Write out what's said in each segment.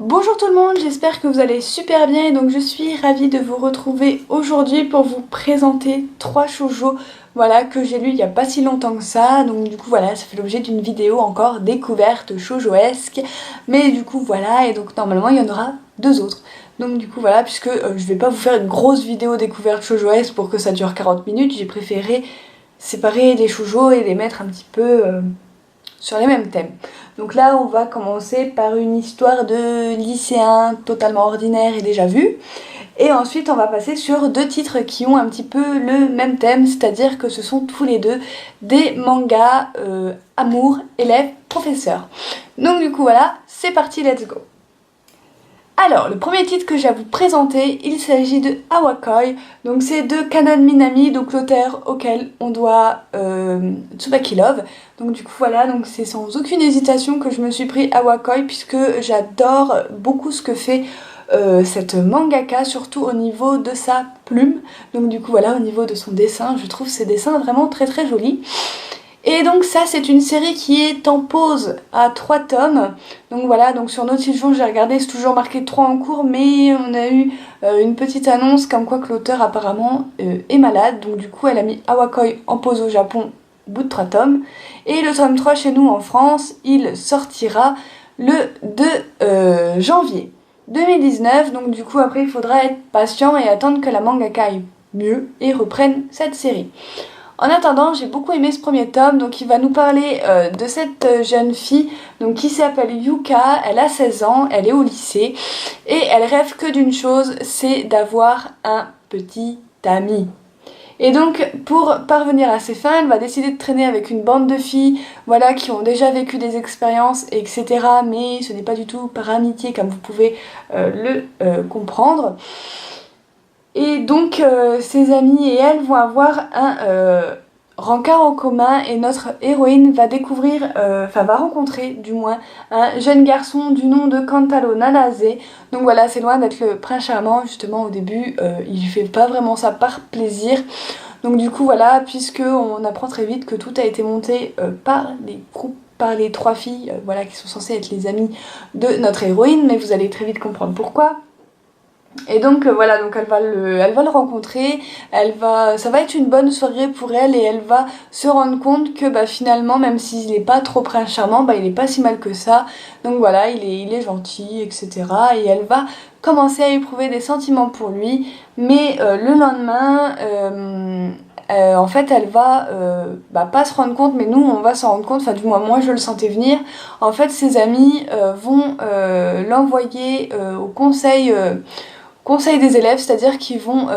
Bonjour tout le monde, j'espère que vous allez super bien et donc je suis ravie de vous retrouver aujourd'hui pour vous présenter 3 shoujo que j'ai lu il n'y a pas si longtemps que ça. Donc du coup ça fait l'objet d'une vidéo encore découverte shoujoesque. Mais du coup et donc normalement il y en aura 2 autres. Donc du coup puisque je vais pas vous faire une grosse vidéo découverte shoujoesque pour que ça dure 40 minutes, j'ai préféré séparer les shoujo et les mettre un petit peu sur les mêmes thèmes. Donc là on va commencer par une histoire de lycéen totalement ordinaire et déjà vu. Et ensuite on va passer sur 2 titres qui ont un petit peu le même thème, c'est-à-dire que ce sont tous les deux des mangas amour, élève, professeur. Donc du coup c'est parti, let's go. Alors, le premier titre que j'ai à vous présenter, il s'agit de Awakoi. Donc c'est de Kanon Minami, donc l'auteur auquel on doit Tsubaki Love. Donc du coup donc c'est sans aucune hésitation que je me suis pris Awakoi puisque j'adore beaucoup ce que fait cette mangaka, surtout au niveau de sa plume. Donc du coup au niveau de son dessin, je trouve ses dessins vraiment très très jolis. Et donc ça c'est une série qui est en pause à 3 tomes. Donc donc sur Notijon j'ai regardé, c'est toujours marqué 3 en cours, mais on a eu une petite annonce comme quoi que l'auteur apparemment est malade. Donc du coup elle a mis Awakoi en pause au Japon au bout de 3 tomes. Et le tome 3 chez nous en France, il sortira le 2 janvier 2019. Donc du coup après il faudra être patient et attendre que la mangaka aille mieux et reprenne cette série. En attendant, j'ai beaucoup aimé ce premier tome, donc il va nous parler de cette jeune fille donc, qui s'appelle Yuka, elle a 16 ans, elle est au lycée, et elle rêve que d'une chose, c'est d'avoir un petit ami. Et donc, pour parvenir à ses fins, elle va décider de traîner avec une bande de filles qui ont déjà vécu des expériences, etc. Mais ce n'est pas du tout par amitié, comme vous pouvez le comprendre. Et donc ses amis et elle vont avoir un rencard en commun et notre héroïne va découvrir, va rencontrer du moins un jeune garçon du nom de Kantaro Nanase. Donc c'est loin d'être le prince charmant, justement au début il fait pas vraiment ça par plaisir. Donc du coup puisque on apprend très vite que tout a été monté par les 3 filles qui sont censées être les amies de notre héroïne, mais vous allez très vite comprendre pourquoi. Et donc donc elle va le rencontrer, ça va être une bonne soirée pour elle et elle va se rendre compte que finalement même s'il n'est pas trop prince charmant, il est pas si mal que ça. Donc il est gentil, etc. Et elle va commencer à éprouver des sentiments pour lui, mais le lendemain en fait elle va pas se rendre compte, mais nous on va s'en rendre compte, enfin du moins moi je le sentais venir. En fait ses amis vont l'envoyer au conseil des élèves, c'est-à-dire qu'ils vont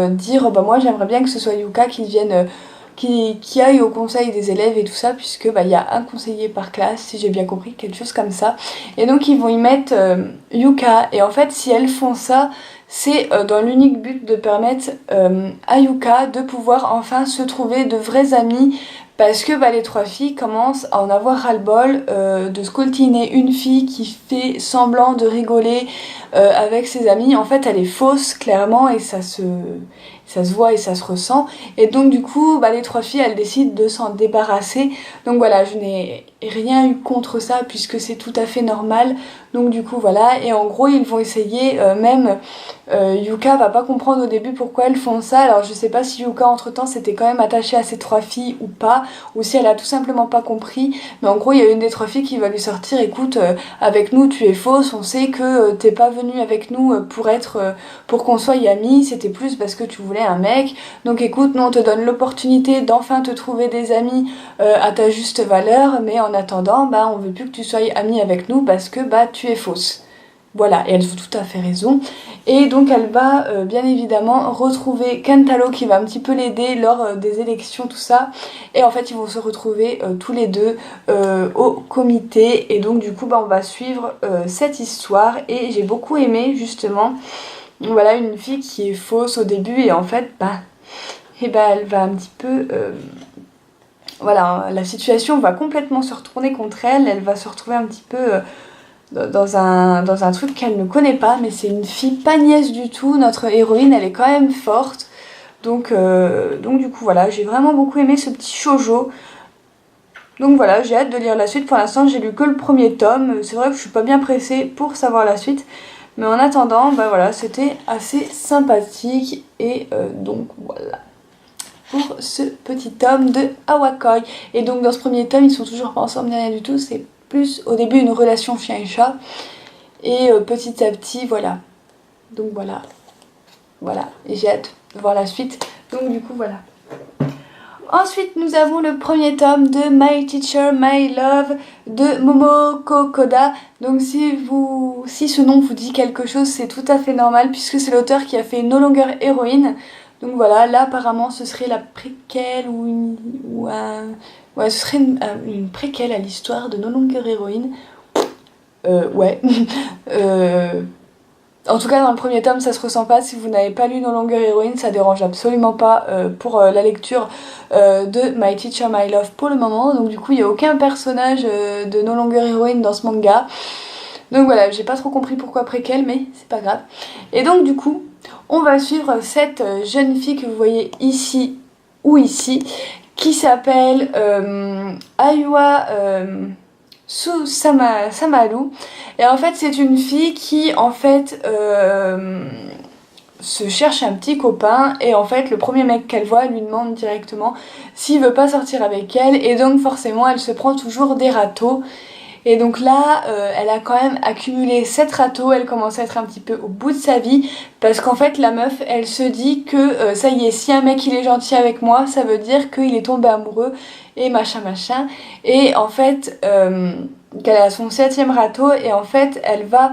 dire moi j'aimerais bien que ce soit Yuka qui vienne qui aille au conseil des élèves et tout ça, puisque il y a un conseiller par classe, si j'ai bien compris, quelque chose comme ça. Et donc ils vont y mettre Yuka, et en fait si elles font ça, c'est dans l'unique but de permettre à Yuka de pouvoir enfin se trouver de vrais amis, parce que les 3 filles commencent à en avoir ras-le-bol de scoltiner une fille qui fait semblant de rigoler avec ses amis. En fait elle est fausse clairement, et ça se voit et ça se ressent. Et donc du coup les 3 filles elles décident de s'en débarrasser. Donc je n'ai rien eu contre ça puisque c'est tout à fait normal. Donc du coup et en gros ils vont essayer même Yuka va pas comprendre au début pourquoi elles font ça. Alors je sais pas si Yuka entre temps s'était quand même attachée à ces 3 filles ou pas, ou si elle a tout simplement pas compris, mais en gros il y a une des 3 filles qui va lui sortir écoute avec nous tu es fausse, on sait que t'es pas venue avec nous pour qu'on soit amis, c'était plus parce que tu voulais un mec, donc écoute nous on te donne l'opportunité d'enfin te trouver des amis à ta juste valeur, mais en attendant on veut plus que tu sois amie avec nous parce que tu es fausse. Voilà, et elles ont tout à fait raison. Et donc elle va bien évidemment retrouver Kentaro qui va un petit peu l'aider lors des élections, tout ça. Et en fait ils vont se retrouver tous les deux au comité. Et donc du coup on va suivre cette histoire. Et j'ai beaucoup aimé justement une fille qui est fausse au début et en fait elle va un petit peu... la situation va complètement se retourner contre elle. Elle va se retrouver un petit peu... dans un truc qu'elle ne connaît pas, mais c'est une fille pas niaise du tout. Notre héroïne elle est quand même forte, donc du coup j'ai vraiment beaucoup aimé ce petit shoujo. Donc voilà, j'ai hâte de lire la suite. Pour l'instant, j'ai lu que le premier tome. C'est vrai que je suis pas bien pressée pour savoir la suite. Mais en attendant, bah voilà, c'était assez sympathique. Et donc voilà, pour ce petit tome de Awakoi. Et donc dans ce premier tome, ils sont toujours pas ensemble ni rien du tout. C'est plus au début une relation chien et chat. Et petit à petit, voilà. Donc voilà. Voilà. Et j'ai hâte de voir la suite. Donc du coup, voilà. Ensuite, nous avons le premier tome de My Teacher, My Love de Momoko Koda. Donc si ce nom vous dit quelque chose, c'est tout à fait normal puisque c'est l'auteur qui a fait No Longer Heroine. Donc voilà, là apparemment ce serait la préquelle Ouais, ce serait une préquelle à l'histoire de No Longer Heroine. Ouais. En tout cas dans le premier tome ça se ressent pas. Si vous n'avez pas lu No Longer Heroine, ça dérange absolument pas pour la lecture de My Teacher My Love pour le moment. Donc du coup il n'y a aucun personnage de No Longer Heroine dans ce manga. Donc voilà, j'ai pas trop compris pourquoi préquel, mais c'est pas grave. Et donc du coup on va suivre cette jeune fille que vous voyez ici ou ici, qui s'appelle Ayua Samalu. Et en fait c'est une fille qui en fait se cherche un petit copain, et en fait le premier mec qu'elle voit lui demande directement s'il veut pas sortir avec elle, et donc forcément elle se prend toujours des râteaux. Et donc là elle a quand même accumulé 7 râteaux, elle commence à être un petit peu au bout de sa vie parce qu'en fait la meuf elle se dit que ça y est, si un mec il est gentil avec moi, ça veut dire qu'il est tombé amoureux et machin machin. Et en fait qu'elle a son 7e râteau, et en fait elle va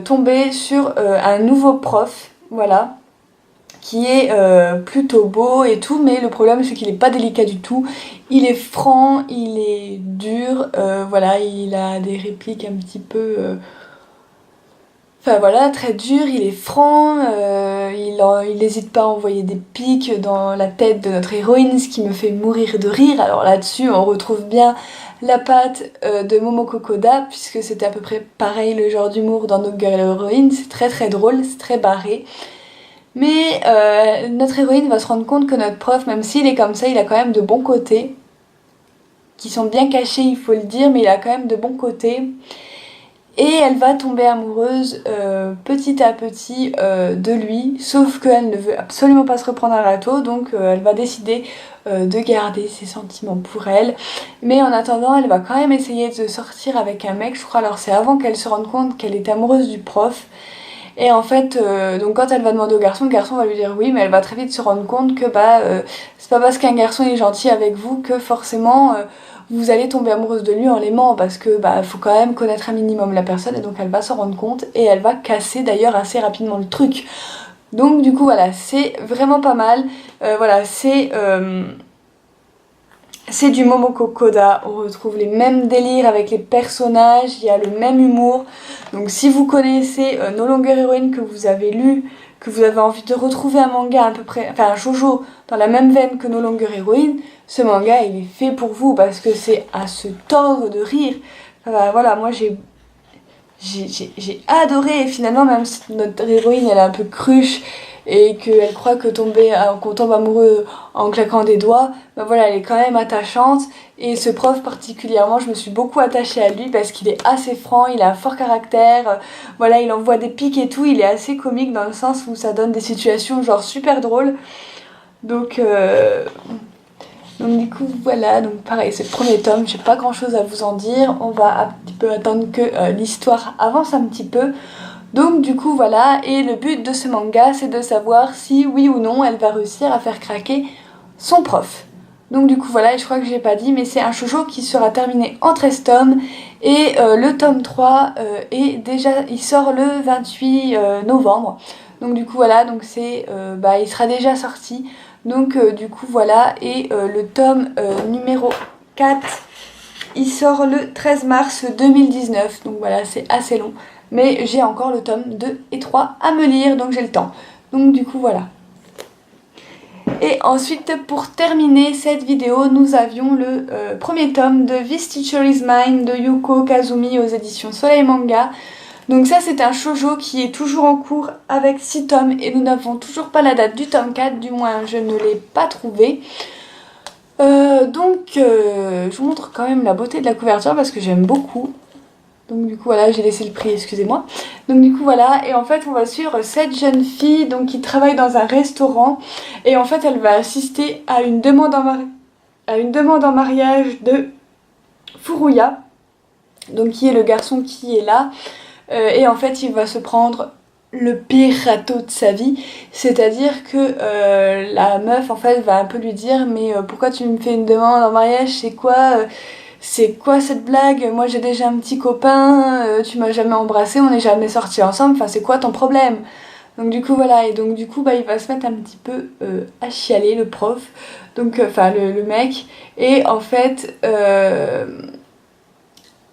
tomber sur un nouveau prof, voilà, qui est plutôt beau et tout, mais le problème c'est qu'il est pas délicat du tout. Il est franc, il est dur, voilà, il a des répliques un petit peu enfin voilà, très dur, il est franc, il n'hésite pas à envoyer des pics dans la tête de notre héroïne, ce qui me fait mourir de rire. Alors là-dessus, on retrouve bien la patte de Momoko Koda, puisque c'était à peu près pareil le genre d'humour dans No Girl Heroine. C'est très très drôle, c'est très barré. Mais notre héroïne va se rendre compte que notre prof, même s'il est comme ça, il a quand même de bons côtés, qui sont bien cachés, il faut le dire, mais il a quand même de bons côtés. Et elle va tomber amoureuse petit à petit de lui, sauf qu'elle ne veut absolument pas se reprendre un râteau, donc elle va décider de garder ses sentiments pour elle. Mais en attendant, elle va quand même essayer de sortir avec un mec, je crois. Alors c'est avant qu'elle se rende compte qu'elle est amoureuse du prof. Et en fait, donc quand elle va demander au garçon, le garçon va lui dire oui, mais elle va très vite se rendre compte que c'est pas parce qu'un garçon est gentil avec vous que forcément vous allez tomber amoureuse de lui en l'aimant, parce que faut quand même connaître un minimum la personne, et donc elle va s'en rendre compte et elle va casser d'ailleurs assez rapidement le truc. Donc du coup voilà, c'est vraiment pas mal. Voilà, c'est du Momoko Koda, on retrouve les mêmes délires avec les personnages, il y a le même humour. Donc si vous connaissez No Longer Heroine, que vous avez lu, que vous avez envie de retrouver un manga à peu près, enfin un shoujo dans la même veine que No Longer Heroine, ce manga il est fait pour vous parce que c'est à se tordre de rire. Enfin, voilà, moi j'ai adoré, et finalement même si notre héroïne elle est un peu cruche et qu'elle croit qu'on tombe amoureux en claquant des doigts, voilà, elle est quand même attachante. Et ce prof particulièrement, je me suis beaucoup attachée à lui parce qu'il est assez franc, il a un fort caractère, voilà, il envoie des pics et tout, il est assez comique dans le sens où ça donne des situations genre super drôles. Donc du coup voilà, donc pareil, c'est le premier tome, j'ai pas grand chose à vous en dire, on va un petit peu attendre que l'histoire avance un petit peu. Donc du coup voilà, et le but de ce manga c'est de savoir si oui ou non elle va réussir à faire craquer son prof. Donc du coup voilà, et je crois que j'ai pas dit, mais c'est un shoujo qui sera terminé en 13 tomes, et le tome 3 est déjà, il sort le 28 novembre. Donc du coup voilà, donc il sera déjà sorti. Donc du coup voilà, et le tome numéro 4 il sort le 13 mars 2019, donc voilà, c'est assez long. Mais j'ai encore le tome 2 et 3 à me lire, donc j'ai le temps. Donc du coup voilà. Et ensuite, pour terminer cette vidéo, nous avions le premier tome de This Teacher Is Mine de Yuko Kazumi aux éditions Soleil Manga. Donc ça c'est un shoujo qui est toujours en cours avec 6 tomes, et nous n'avons toujours pas la date du tome 4, du moins je ne l'ai pas trouvé. Je vous montre quand même la beauté de la couverture parce que j'aime beaucoup. Donc du coup voilà, j'ai laissé le prix, excusez-moi. Donc du coup voilà, et en fait on va suivre cette jeune fille donc, qui travaille dans un restaurant. Et en fait elle va assister à une demande en mariage de Furuya, donc qui est le garçon qui est là. Et en fait il va se prendre le pire râteau de sa vie, c'est-à-dire que la meuf en fait va un peu lui dire mais pourquoi tu me fais une demande en mariage, c'est quoi cette blague? Moi j'ai déjà un petit copain, tu m'as jamais embrassé, on n'est jamais sortis ensemble, enfin c'est quoi ton problème? Donc du coup voilà, et donc du coup bah il va se mettre un petit peu à chialer le prof, donc enfin le mec, et en fait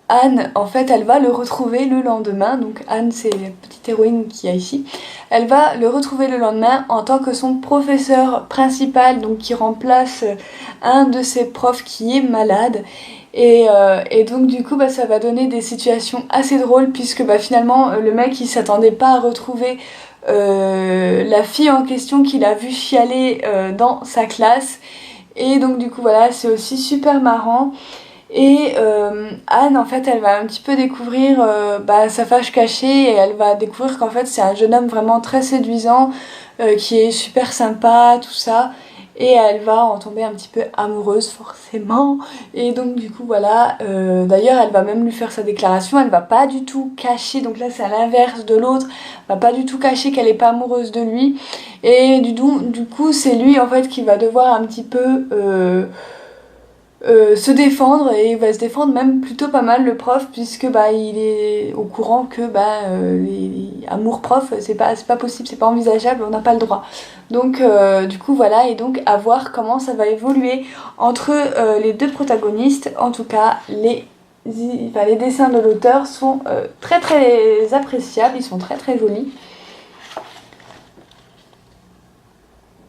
Anne, en fait, elle va le retrouver le lendemain. Donc Anne, c'est la petite héroïne qu'il y a ici. Elle va le retrouver le lendemain en tant que son professeur principal, donc qui remplace un de ses profs qui est malade. Et donc du coup, bah, ça va donner des situations assez drôles puisque bah, finalement, le mec, il s'attendait pas à retrouver la fille en question qu'il a vu chialer dans sa classe. Et donc du coup, voilà, c'est aussi super marrant. Et Anne en fait elle va un petit peu découvrir sa fâche cachée et elle va découvrir qu'en fait c'est un jeune homme vraiment très séduisant qui est super sympa, tout ça, et elle va en tomber un petit peu amoureuse forcément. Et donc du coup voilà, d'ailleurs elle va même lui faire sa déclaration, elle va pas du tout cacher, donc là c'est à l'inverse de l'autre, elle va pas du tout cacher qu'elle est pas amoureuse de lui. Et du coup c'est lui en fait qui va devoir un petit peu se défendre, et il va se défendre même plutôt pas mal le prof puisque bah il est au courant que amour prof c'est pas possible, c'est pas envisageable, on n'a pas le droit. Donc du coup voilà, et donc à voir comment ça va évoluer entre les deux protagonistes. En tout cas les dessins de l'auteur sont très très appréciables, ils sont très très jolis.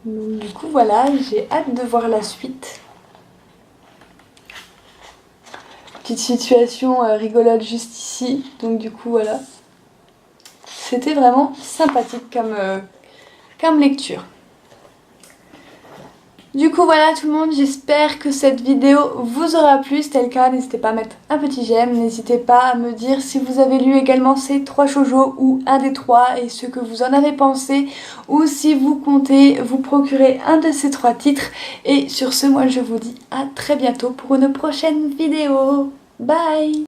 Donc, du coup voilà, j'ai hâte de voir la suite. Petite situation rigolote juste ici, donc du coup voilà, c'était vraiment sympathique comme lecture. Du coup voilà tout le monde, j'espère que cette vidéo vous aura plu. Si c'était le cas, n'hésitez pas à mettre un petit j'aime, n'hésitez pas à me dire si vous avez lu également ces 3 shoujo ou un des 3 et ce que vous en avez pensé, ou si vous comptez vous procurer un de ces 3 titres. Et sur ce, moi je vous dis à très bientôt pour une prochaine vidéo. Bye!